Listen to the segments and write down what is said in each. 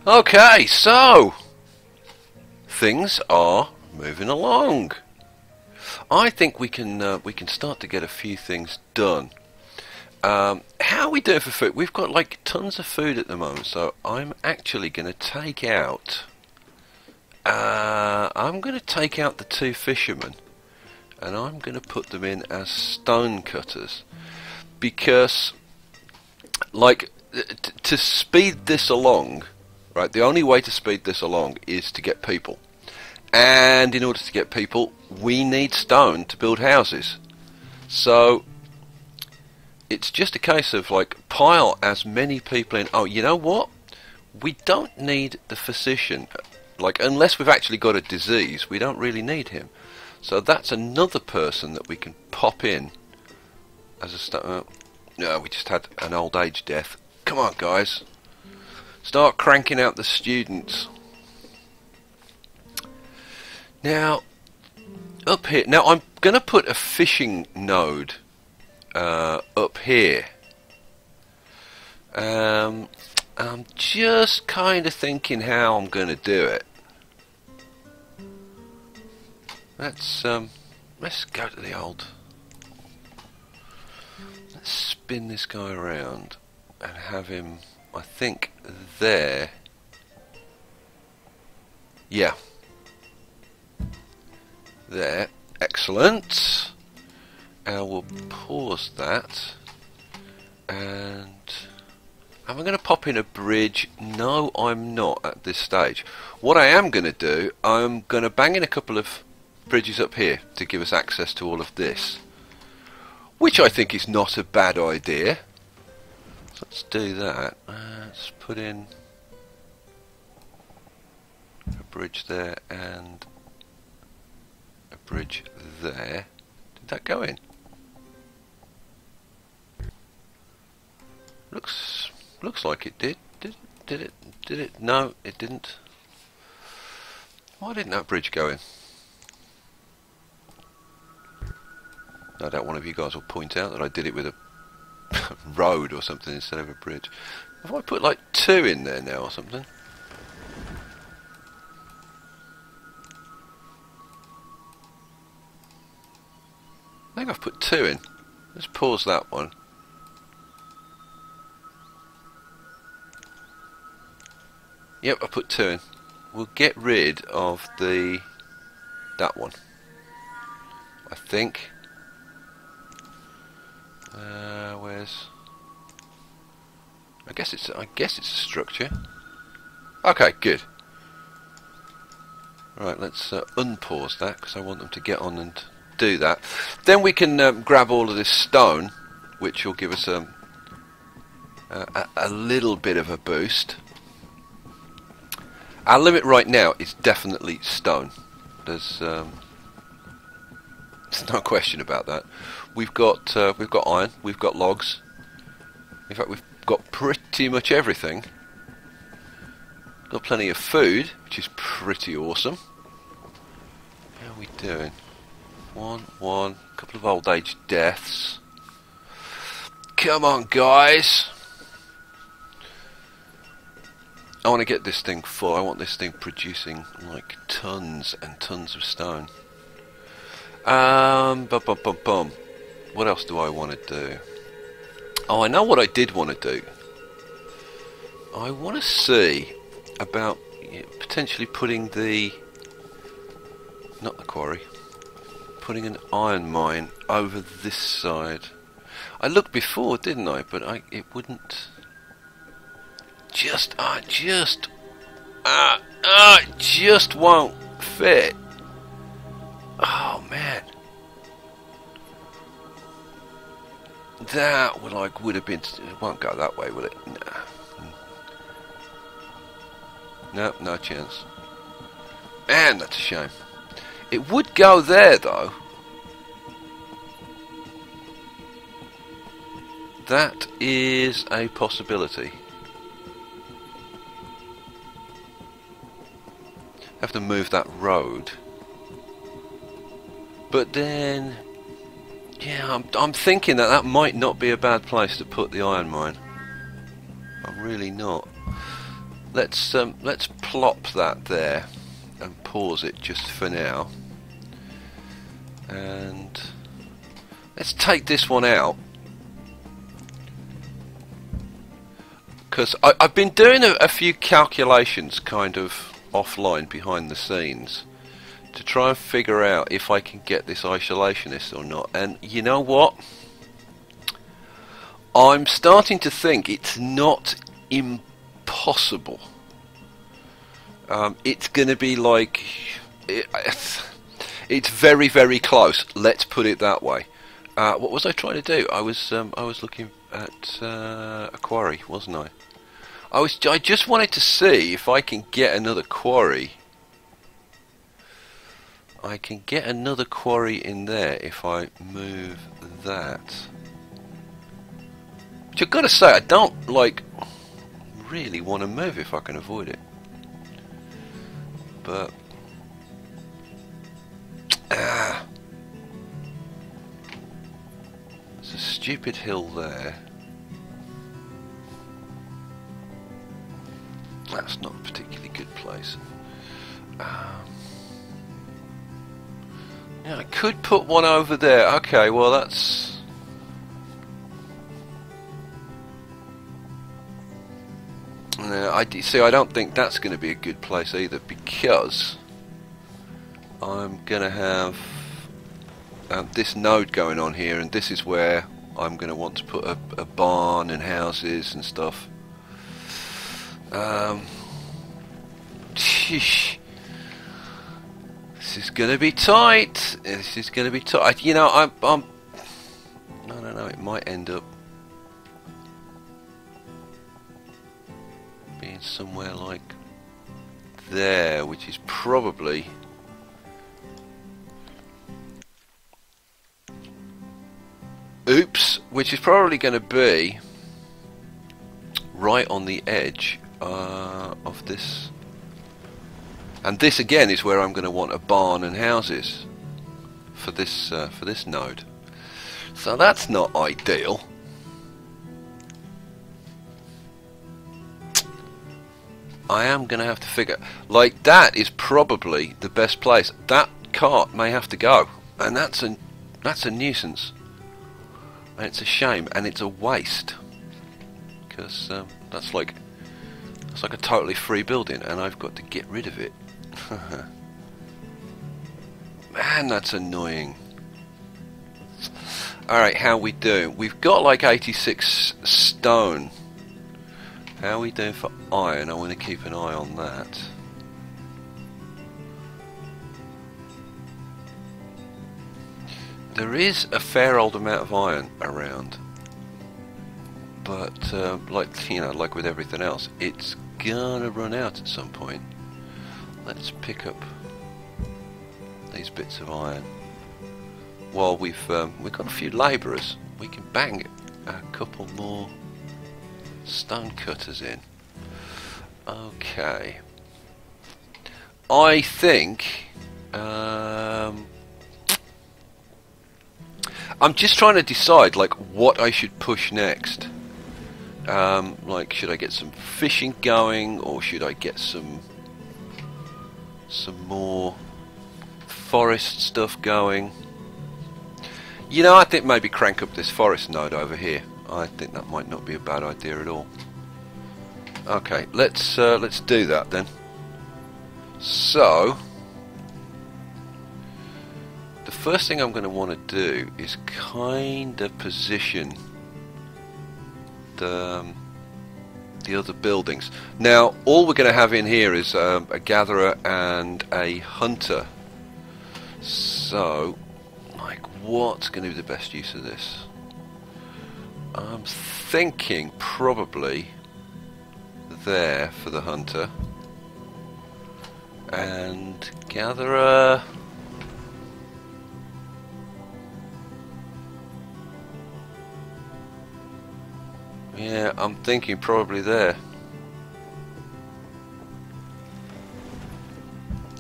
Okay, so things are moving along. I think we can start to get a few things done. How are we doing for food? We've got like tons of food at the moment, so I'm actually going to take out. I'm going to take out the two fishermen, and I'm going to put them in as stone cutters, because, like, to speed this along, right? The only way to speed this along is to get people, and in order to get people, we need stone to build houses. So it's just a case of like pile as many people in. Oh, you know what? We don't need the physician. Like, unless we've actually got a disease, we don't really need him. So that's another person that we can pop in as a no, we just had an old age death. Come on, guys. Start cranking out the students. Now, up here. Now, I'm going to put a fishing node up here. I'm just kind of thinking how I'm going to do it. Let's go to the old. Let's spin this guy around and have him, I think, there. Yeah. There. Excellent. And we'll pause that. And am I going to pop in a bridge? No, I'm not at this stage. What I am going to do, I'm going to bang in a couple of bridges up here to give us access to all of this, which I think is not a bad idea. So let's do that. Let's put in a bridge there and a bridge there. Did that go in? Looks like it did. Did it? No, it didn't. Why didn't that bridge go in? No doubt one of you guys will point out that I did it with a road or something instead of a bridge. Have I put like 2 in there now or something? I think I've put 2 in. Let's pause that one. Yep, I put 2 in. We'll get rid of that one, I think. Where's? I guess it's a structure. Okay, good. Right, let's unpause that because I want them to get on and do that. Then we can grab all of this stone, which will give us a little bit of a boost. Our limit right now is definitely stone. There's no question about that. We've got iron, we've got logs. In fact, we've got pretty much everything. Got plenty of food, which is pretty awesome. How are we doing? One, couple of old age deaths. Come on, guys. I want to get this thing full. I want this thing producing like tons and tons of stone. What else do I want to do? Oh, I know what I did want to do. I want to see about potentially putting not the quarry, putting an iron mine over this side. I looked before, didn't I? But it wouldn't. Just won't fit. Oh man, that would have been. It won't go that way, will it? Nah. No chance. Man, that's a shame. It would go there though. That is a possibility. Have to move that road, but then, yeah, I'm thinking that might not be a bad place to put the iron mine. I'm really not. let's plop that there and pause it just for now, and let's take this one out, because I've been doing a few calculations kind of offline behind the scenes to try and figure out if I can get this isolationist or not, and you know what, I'm starting to think it's not impossible. It's going to be like it's very, very close. Let's put it that way. What was I trying to do? I was looking at a quarry, wasn't I? I just wanted to see if I can get another quarry. I can get another quarry in there if I move that. Which I've got to say, I don't really want to move if I can avoid it. But there's a stupid hill there. That's not a particularly good place. Yeah, I could put one over there. Okay, well that's... I don't think that's going to be a good place either, because I'm going to have this node going on here, and this is where I'm going to want to put a barn and houses and stuff. This is going to be tight. This is going to be tight. You know, I don't know. It might end up being somewhere like there, which is probably which is probably going to be right on the edge of this, and this again is where I'm going to want a barn and houses for this node. So that's not ideal. I am going to have to figure, like, that is probably the best place. That cart may have to go, and that's a nuisance, and it's a shame, and it's a waste, because that's like a totally free building, and I've got to get rid of it. Man, that's annoying. Alright, how we doing? We've got like 86 stone. How are we doing for iron? I want to keep an eye on that. There is a fair old amount of iron around, but like with everything else, it's gonna run out at some point. Let's pick up these bits of iron. While we've got a few labourers, we can bang a couple more stone cutters in. Okay. I think I'm just trying to decide like what I should push next. Like, should I get some fishing going, or should I get some more forest stuff going? You know, I think maybe crank up this forest node over here. I think that might not be a bad idea at all. Okay, let's do that then. So the first thing I'm going to want to do is kind of position the other buildings. Now, all we're going to have in here is a gatherer and a hunter. So, like, what's going to be the best use of this? I'm thinking probably there for the hunter, and gatherer. Yeah, I'm thinking probably there.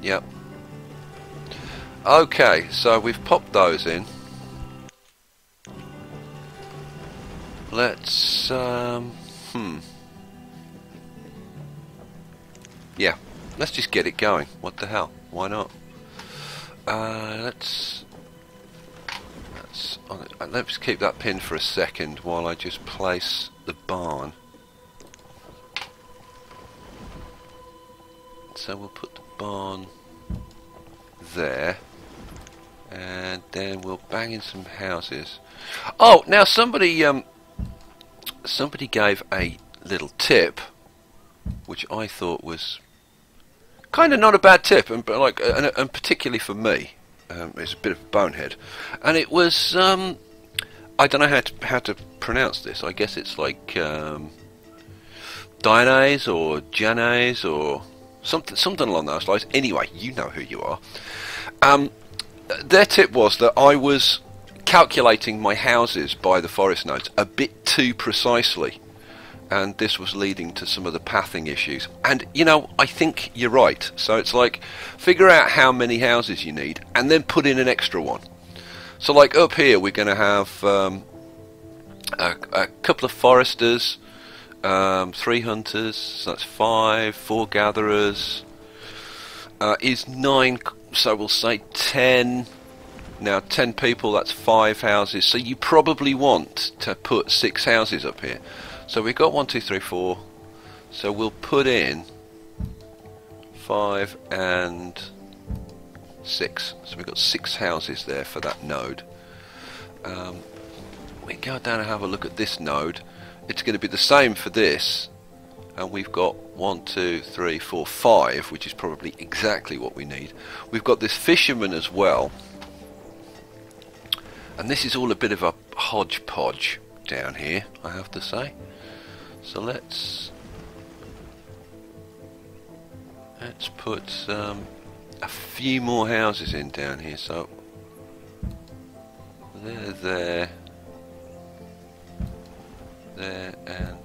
Yep. Okay, so we've popped those in. Let's yeah, let's just get it going. What the hell? Why not? Let's keep that pin for a second while I just place the barn. So we'll put the barn there, and then we'll bang in some houses. Oh, now somebody gave a little tip, which I thought was kind of not a bad tip, and particularly for me, it's a bit of a bonehead, and it was I don't know how to pronounce this. I guess it's like Dianese or Janese or something along those lines. Anyway, you know who you are. Their tip was that I was calculating my houses by the forest nodes a bit too precisely, and this was leading to some of the pathing issues. And you know, I think you're right. So it's like, figure out how many houses you need and then put in an extra one. So like up here we're going to have a couple of foresters, 3 hunters, so that's 5, 4 gatherers, is 9, so we'll say 10. Now 10 people, that's 5 houses, so you probably want to put 6 houses up here. So we've got 1, 2, 3, 4, so we'll put in 5 and 6, so we've got 6 houses there for that node. We go down and have a look at this node. It's going to be the same for this, and we've got 1, 2, 3, 4, 5, which is probably exactly what we need. We've got this fisherman as well, and this is all a bit of a hodgepodge down here, I have to say. So let's put a few more houses in down here. So there, and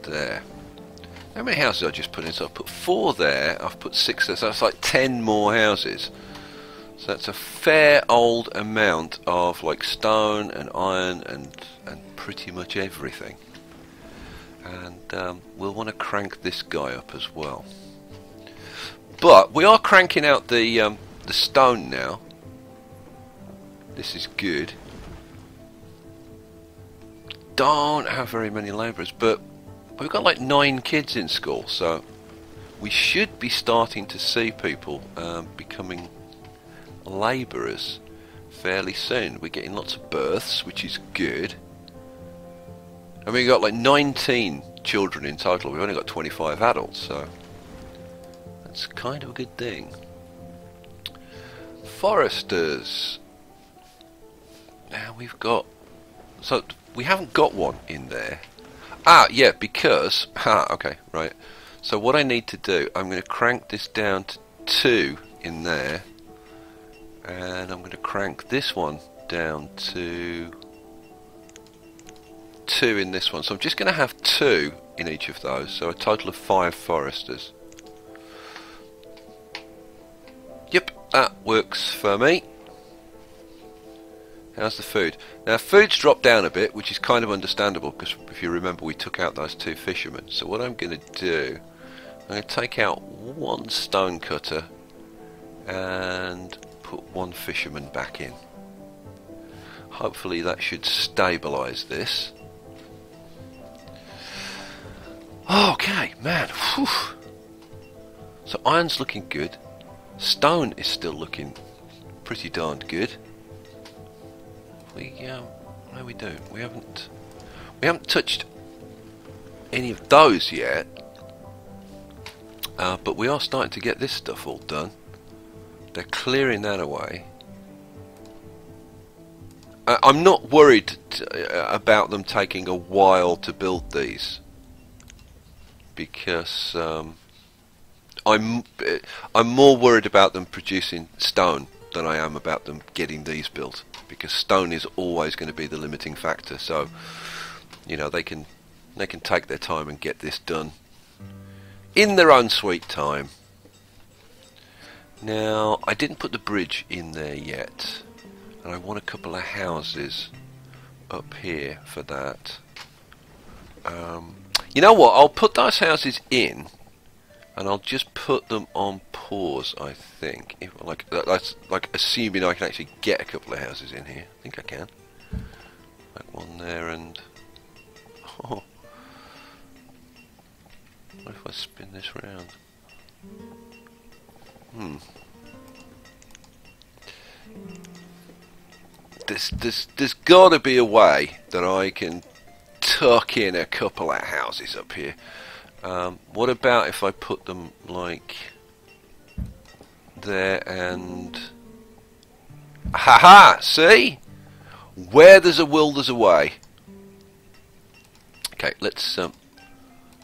there. How many houses I just put in? So I've put 4 there, I've put 6 there, so that's like 10 more houses. So that's a fair old amount of like stone and iron and pretty much everything. And we'll want to crank this guy up as well. But we are cranking out the stone now. This is good. Don't have very many labourers, but we've got like 9 kids in school, so we should be starting to see people becoming labourers fairly soon. We're getting lots of births, which is good. And we've got like 19 children in total. We've only got 25 adults, so that's kind of a good thing. Foresters. Now we've got... So we haven't got one in there. Ah, yeah, because... okay, right. So what I need to do, I'm going to crank this down to 2 in there. And I'm going to crank this one down to 2 in this one. So I'm just going to have 2 in each of those. So a total of 5 foresters. Yep, that works for me. How's the food? Now food's dropped down a bit, which is kind of understandable because if you remember we took out those 2 fishermen. So what I'm going to do, I'm going to take out 1 stone cutter and put 1 fisherman back in. Hopefully that should stabilise this. Okay, man. Whew. So iron's looking good. Stone is still looking pretty darned good. No, we don't. We haven't touched any of those yet. But we are starting to get this stuff all done. They're clearing that away. I'm not worried about them taking a while to build these, because I'm more worried about them producing stone than I am about them getting these built, because stone is always going to be the limiting factor. So you know, they can take their time and get this done in their own sweet time. Now I didn't put the bridge in there yet, and I want a couple of houses up here for that. You know what, I'll put those houses in and I'll just put them on pause. I think, if, like that's like assuming I can actually get a couple of houses in here. I think I can. Like one there, and oh, what if I spin this round? There's got to be a way that I can tuck in a couple of houses up here. What about if I put them like there and... Haha! See? Where there's a will, there's a way. Okay, let's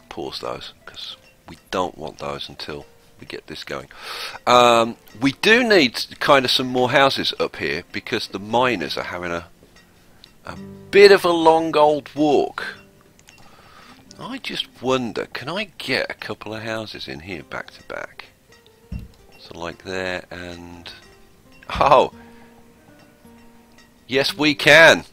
pause those, because we don't want those until we get this going. We do need kind of some more houses up here, because the miners are having a bit of a long old walk. I just wonder, can I get a couple of houses in here back to back? So like there and... Oh! Yes, we can!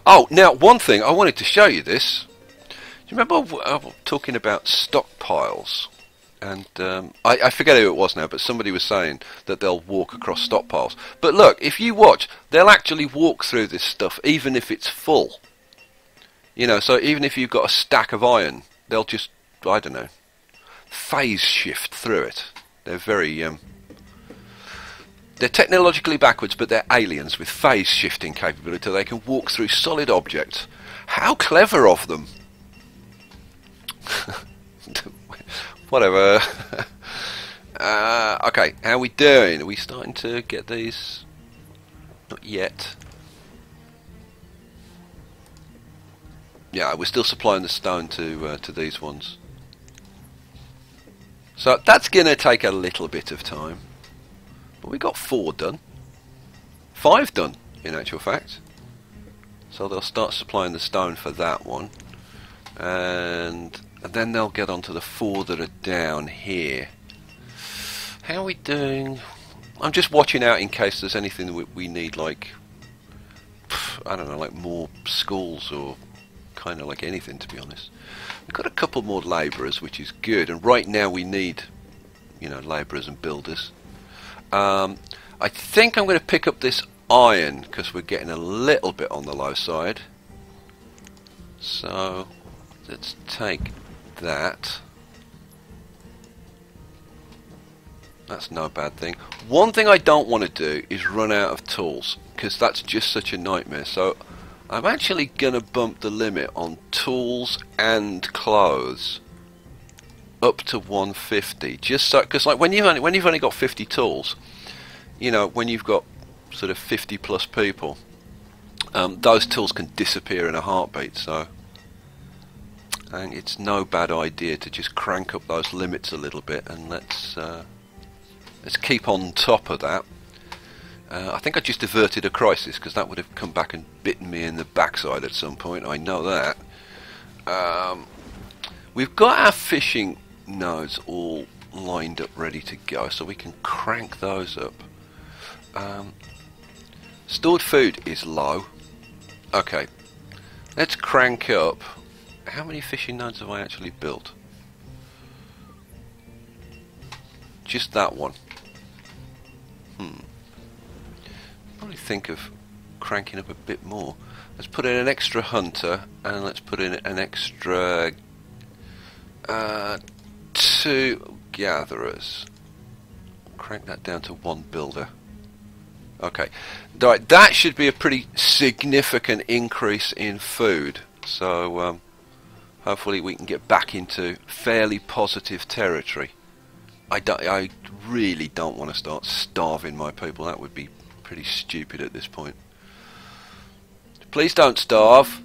Oh, now one thing, I wanted to show you this. Do you remember I was talking about stockpiles? And I forget who it was now, but somebody was saying that they'll walk across stockpiles. But look, if you watch, they'll actually walk through this stuff even if it's full. You know, so even if you've got a stack of iron, they'll just, I don't know, phase shift through it. They're very, they're technologically backwards, but they're aliens with phase shifting capability. They can walk through solid objects. How clever of them! Whatever. Okay, how are we doing? Are we starting to get these? Not yet. Yeah, we're still supplying the stone to these ones. So that's going to take a little bit of time. But we got 4 done. 5 done, in actual fact. So they'll start supplying the stone for that one. And then they'll get onto the 4 that are down here. How are we doing? I'm just watching out in case there's anything that we need, like, I don't know, like more schools or kind of like anything, to be honest. We've got a couple more labourers, which is good, and right now we need, you know, labourers and builders. I think I'm going to pick up this iron because we're getting a little bit on the low side. So let's take that. That's no bad thing. One thing I don't want to do is run out of tools, because that's just such a nightmare. So I'm actually going to bump the limit on tools and clothes up to 150, just so, because like when you've only got 50 tools, you know, when you've got sort of 50 plus people, those tools can disappear in a heartbeat. So I think it's no bad idea to just crank up those limits a little bit, and let's keep on top of that. I think I just averted a crisis, because that would have come back and bitten me in the backside at some point. I know that. We've got our fishing nodes all lined up ready to go, so we can crank those up. Stored food is low. Okay, let's crank up. How many fishing nodes have I actually built? Just that one. Probably think of cranking up a bit more. Let's put in an extra hunter, and let's put in an extra 2 gatherers. Crank that down to 1 builder. Okay, right, that should be a pretty significant increase in food. So hopefully we can get back into fairly positive territory. I really don't want to start starving my people. That would be pretty stupid at this point. Please don't starve.